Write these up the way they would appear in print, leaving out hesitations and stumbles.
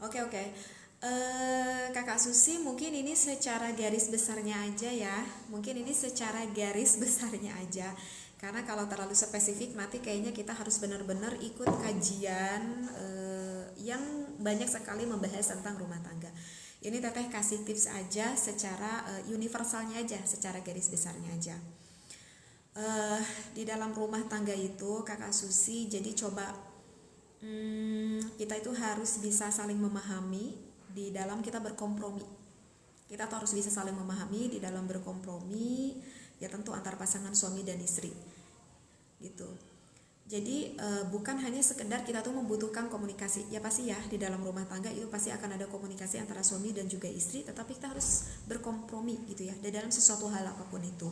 Oke, oke. Kakak Susi, mungkin ini secara garis besarnya aja ya. Mungkin ini secara garis besarnya aja. Karena kalau terlalu spesifik nanti kayaknya kita harus benar-benar ikut kajian yang banyak sekali membahas tentang rumah tangga. Ini Teteh kasih tips aja secara universalnya aja, secara garis besarnya aja. Eh, di dalam rumah tangga itu Kakak Susi, jadi coba kita itu harus bisa saling memahami di dalam kita berkompromi. Kita tuh harus bisa saling memahami di dalam berkompromi, ya tentu antar pasangan suami dan istri gitu. Jadi bukan hanya sekedar kita tuh membutuhkan komunikasi, ya pasti ya di dalam rumah tangga itu pasti akan ada komunikasi antara suami dan juga istri, tetapi kita harus berkompromi gitu ya di dalam sesuatu hal apapun itu.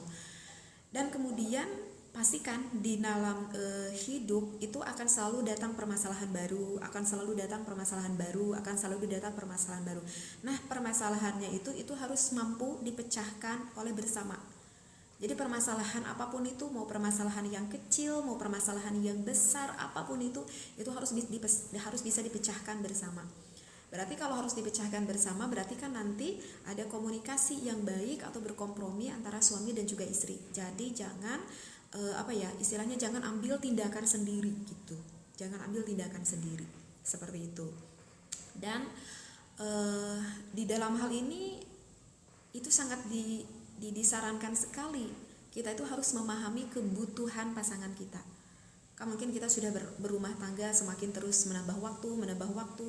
Dan kemudian pastikan di dalam hidup itu akan selalu datang permasalahan baru, akan selalu datang permasalahan baru, akan selalu datang permasalahan baru. Nah, permasalahannya itu harus mampu dipecahkan oleh bersama. Jadi permasalahan apapun itu, mau permasalahan yang kecil, mau permasalahan yang besar, apapun itu harus bisa dipecahkan bersama. Berarti kalau harus dipecahkan bersama, berarti kan nanti ada komunikasi yang baik atau berkompromi antara suami dan juga istri. Jadi jangan istilahnya jangan ambil tindakan sendiri gitu. Jangan ambil tindakan sendiri seperti itu. Dan di dalam hal ini itu sangat disarankan sekali. Kita itu harus memahami kebutuhan pasangan kita. Kan mungkin kita sudah berumah tangga, semakin terus menambah waktu,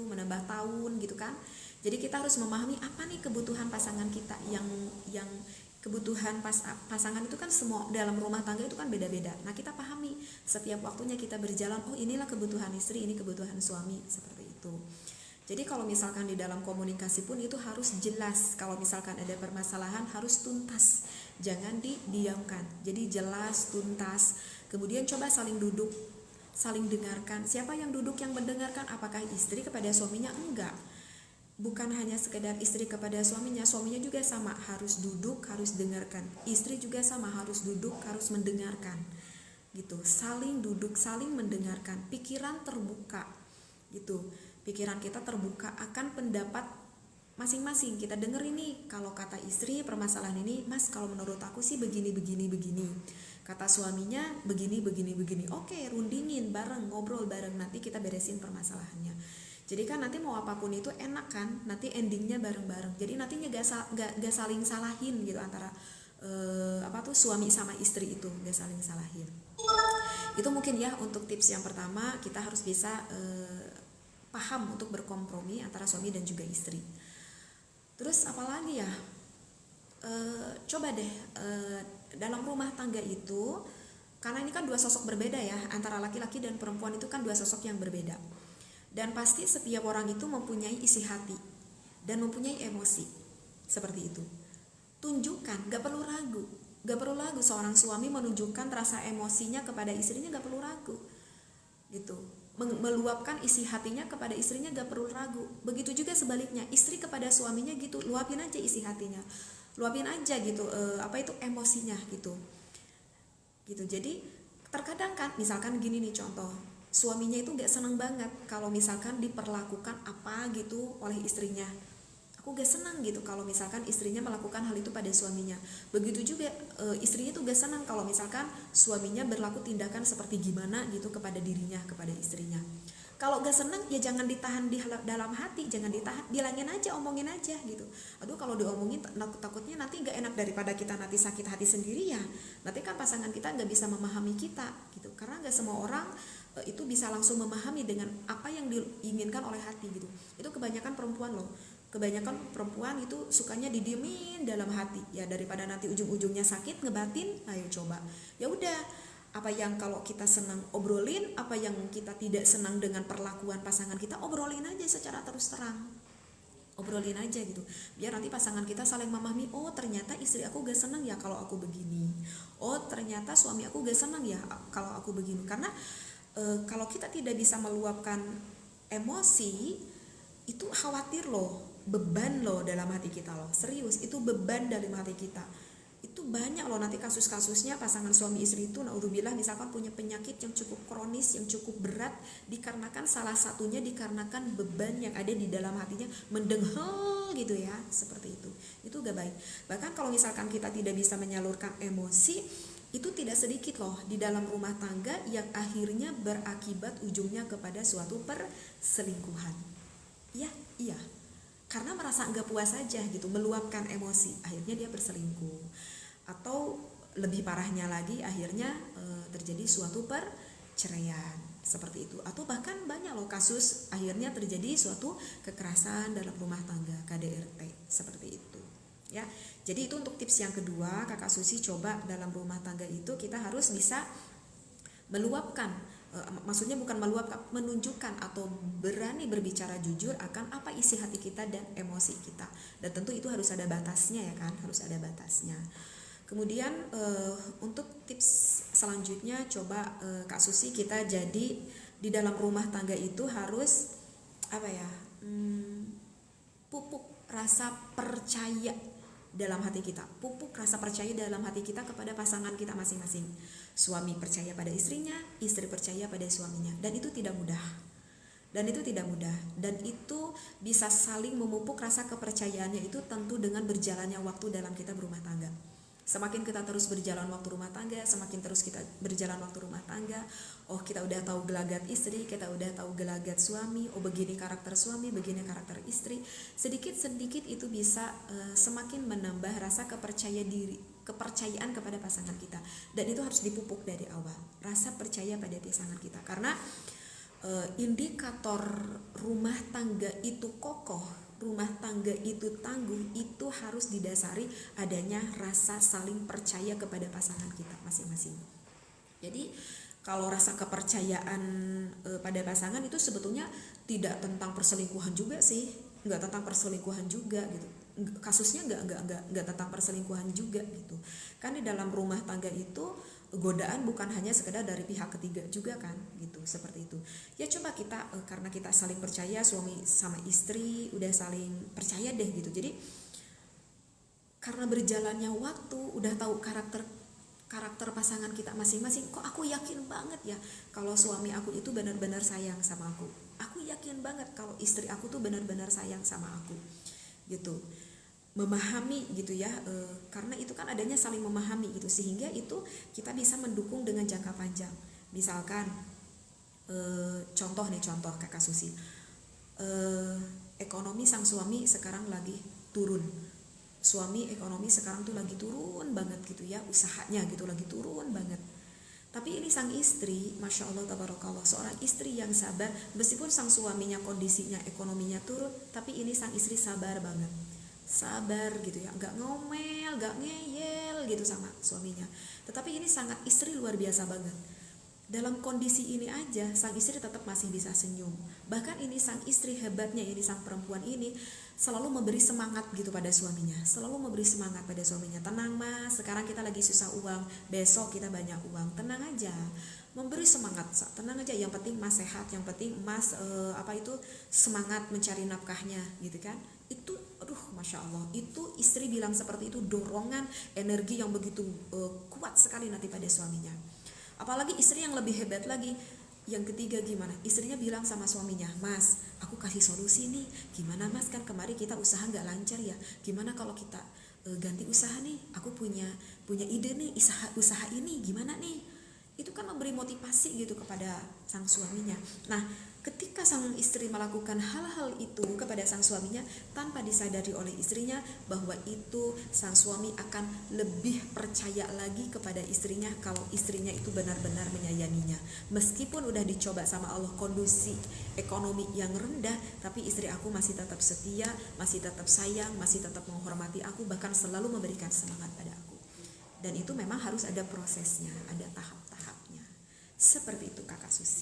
menambah tahun gitu kan. Jadi kita harus memahami apa nih kebutuhan pasangan kita, yang kebutuhan pasangan itu kan semua dalam rumah tangga itu kan beda-beda. Nah, kita pahami setiap waktunya kita berjalan, oh inilah kebutuhan istri, ini kebutuhan suami, seperti itu. Jadi kalau misalkan di dalam komunikasi pun itu harus jelas. Kalau misalkan ada permasalahan harus tuntas, jangan didiamkan. Jadi jelas, tuntas. Kemudian coba saling duduk, saling dengarkan. Siapa yang duduk yang mendengarkan? Apakah istri kepada suaminya? Enggak. Bukan hanya sekedar istri kepada suaminya juga sama, harus duduk, harus dengarkan. Istri juga sama, harus duduk, harus mendengarkan. Gitu. Saling duduk, saling mendengarkan. Pikiran terbuka. Gitu. Pikiran kita terbuka akan pendapat masing-masing. Kita denger ini, kalau kata istri permasalahan ini, Mas kalau menurut aku sih begini. Kata suaminya begini. Oke, rundingin bareng, ngobrol bareng, nanti kita beresin permasalahannya. Jadi kan nanti mau apapun itu enak kan, nanti endingnya bareng-bareng. Jadi nantinya gak saling salahin gitu antara suami sama istri itu, gak saling salahin. Itu mungkin ya untuk tips yang pertama, kita harus bisa paham untuk berkompromi antara suami dan juga istri. Terus apalagi ya, coba deh dalam rumah tangga itu, karena ini kan dua sosok berbeda ya, antara laki-laki dan perempuan itu kan dua sosok yang berbeda. Dan pasti setiap orang itu mempunyai isi hati dan mempunyai emosi seperti itu. Tunjukkan, gak perlu ragu seorang suami menunjukkan rasa emosinya kepada istrinya, gak perlu ragu gitu. Meluapkan isi hatinya kepada istrinya gak perlu ragu. Begitu juga sebaliknya, istri kepada suaminya gitu, luapin aja isi hatinya, luapin aja gitu emosinya gitu. Jadi terkadang kan misalkan gini nih contoh, suaminya itu gak senang banget kalau misalkan diperlakukan apa gitu oleh istrinya. Aku gak senang gitu kalau misalkan istrinya melakukan hal itu pada suaminya. Begitu juga istrinya tuh gak senang kalau misalkan suaminya berlaku tindakan seperti gimana gitu kepada dirinya, kepada istrinya. Kalau gak senang ya jangan ditahan di dalam hati, jangan ditahan, bilangin aja, omongin aja gitu. Aduh kalau diomongin takutnya nanti gak enak, daripada kita nanti sakit hati sendiri ya. Nanti kan pasangan kita gak bisa memahami kita gitu. Karena gak semua orang itu bisa langsung memahami dengan apa yang diinginkan oleh hati gitu. Itu kebanyakan perempuan loh. Kebanyakan perempuan itu sukanya didiemin dalam hati ya, daripada nanti ujung-ujungnya sakit ngebatin. Ayo coba ya udah, apa yang kalau kita senang obrolin, apa yang kita tidak senang dengan perlakuan pasangan kita obrolin aja secara terus terang, obrolin aja gitu, biar nanti pasangan kita saling memahami. Oh ternyata istri aku gak senang ya kalau aku begini, oh ternyata suami aku gak senang ya kalau aku begini. Karena kalau kita tidak bisa meluapkan emosi, itu khawatir loh, beban loh dalam hati kita loh, serius itu beban dalam hati kita, itu banyak loh nanti kasus-kasusnya pasangan suami istri itu naudzubillah misalkan punya penyakit yang cukup kronis, yang cukup berat, dikarenakan salah satunya dikarenakan beban yang ada di dalam hatinya mendenghel gitu ya, seperti itu gak baik. Bahkan kalau misalkan kita tidak bisa menyalurkan emosi, itu tidak sedikit loh di dalam rumah tangga yang akhirnya berakibat ujungnya kepada suatu perselingkuhan. Iya, karena merasa nggak puas aja gitu, meluapkan emosi, akhirnya dia berselingkuh. Atau lebih parahnya lagi, akhirnya terjadi suatu perceraian seperti itu. Atau bahkan banyak loh kasus akhirnya terjadi suatu kekerasan dalam rumah tangga, KDRT seperti itu ya. Jadi itu untuk tips yang kedua, Kakak Susi coba dalam rumah tangga itu kita harus bisa meluapkan, maksudnya bukan meluapkan, menunjukkan atau berani berbicara jujur akan apa isi hati kita dan emosi kita. Dan tentu itu harus ada batasnya ya kan, harus ada batasnya. Kemudian untuk tips selanjutnya coba Kak Susi kita jadi di dalam rumah tangga itu harus pupuk rasa percaya dalam hati kita, pupuk rasa percaya dalam hati kita kepada pasangan kita masing-masing. Suami percaya pada istrinya, istri percaya pada suaminya, dan itu tidak mudah. Dan itu bisa saling memupuk rasa kepercayaannya itu tentu dengan berjalannya waktu dalam kita berumah tangga. Semakin kita terus berjalan waktu rumah tangga, semakin terus kita berjalan waktu rumah tangga, oh kita udah tahu gelagat istri, kita udah tahu gelagat suami, oh begini karakter suami, begini karakter istri. Sedikit-sedikit itu bisa semakin menambah rasa kepercayaan kepada pasangan kita. Dan itu harus dipupuk dari awal, rasa percaya pada pasangan kita. Karena indikator rumah tangga itu kokoh, rumah tangga itu tangguh, itu harus didasari adanya rasa saling percaya kepada pasangan kita masing-masing. Jadi kalau rasa kepercayaan pada pasangan itu sebetulnya tidak tentang perselingkuhan juga sih, nggak tentang perselingkuhan juga gitu. Kasusnya nggak tentang perselingkuhan juga gitu. Kan di dalam rumah tangga itu godaan bukan hanya sekedar dari pihak ketiga juga kan gitu, seperti itu ya. Coba kita karena kita saling percaya, suami sama istri udah saling percaya deh gitu, jadi karena berjalannya waktu udah tahu karakter pasangan kita masing-masing, kok aku yakin banget ya kalau suami aku itu benar-benar sayang sama aku yakin banget kalau istri aku tuh benar-benar sayang sama aku gitu, memahami gitu ya, karena itu kan adanya saling memahami gitu, sehingga itu kita bisa mendukung dengan jangka panjang. Misalkan contoh Kakak Susi, ekonomi sang suami sekarang lagi turun, suami ekonomi sekarang tuh lagi turun banget gitu ya, usahanya gitu lagi turun banget. Tapi ini sang istri, Masya Allah tabarakallah, seorang istri yang sabar, meskipun sang suaminya kondisinya ekonominya turun, tapi ini sang istri sabar banget, sabar gitu ya, nggak ngomel, nggak ngeyel gitu sama suaminya. Tetapi ini sangat istri luar biasa banget. Dalam kondisi ini aja sang istri tetap masih bisa senyum. Bahkan ini sang istri hebatnya, ini sang perempuan ini selalu memberi semangat gitu pada suaminya, selalu memberi semangat pada suaminya. Tenang mas, sekarang kita lagi susah uang, besok kita banyak uang, tenang aja, memberi semangat, tenang aja, yang penting mas sehat, yang penting mas semangat mencari nafkahnya gitu kan. Itu Masya Allah, itu istri bilang seperti itu, dorongan energi yang begitu kuat sekali nanti pada suaminya. Apalagi istri yang lebih hebat lagi, yang ketiga gimana, istrinya bilang sama suaminya, mas aku kasih solusi nih, gimana mas, kan kemarin kita usaha gak lancar ya, gimana kalau kita ganti usaha nih, aku punya ide nih, usaha ini gimana nih. Itu kan memberi motivasi gitu kepada sang suaminya. Nah ketika sang istri melakukan hal-hal itu kepada sang suaminya tanpa disadari oleh istrinya, bahwa itu sang suami akan lebih percaya lagi kepada istrinya kalau istrinya itu benar-benar menyayanginya. Meskipun udah dicoba sama Allah kondisi ekonomi yang rendah, tapi istri aku masih tetap setia, masih tetap sayang, masih tetap menghormati aku, bahkan selalu memberikan semangat pada aku. Dan itu memang harus ada prosesnya, ada tahap-tahapnya. Seperti itu Kakak Susi.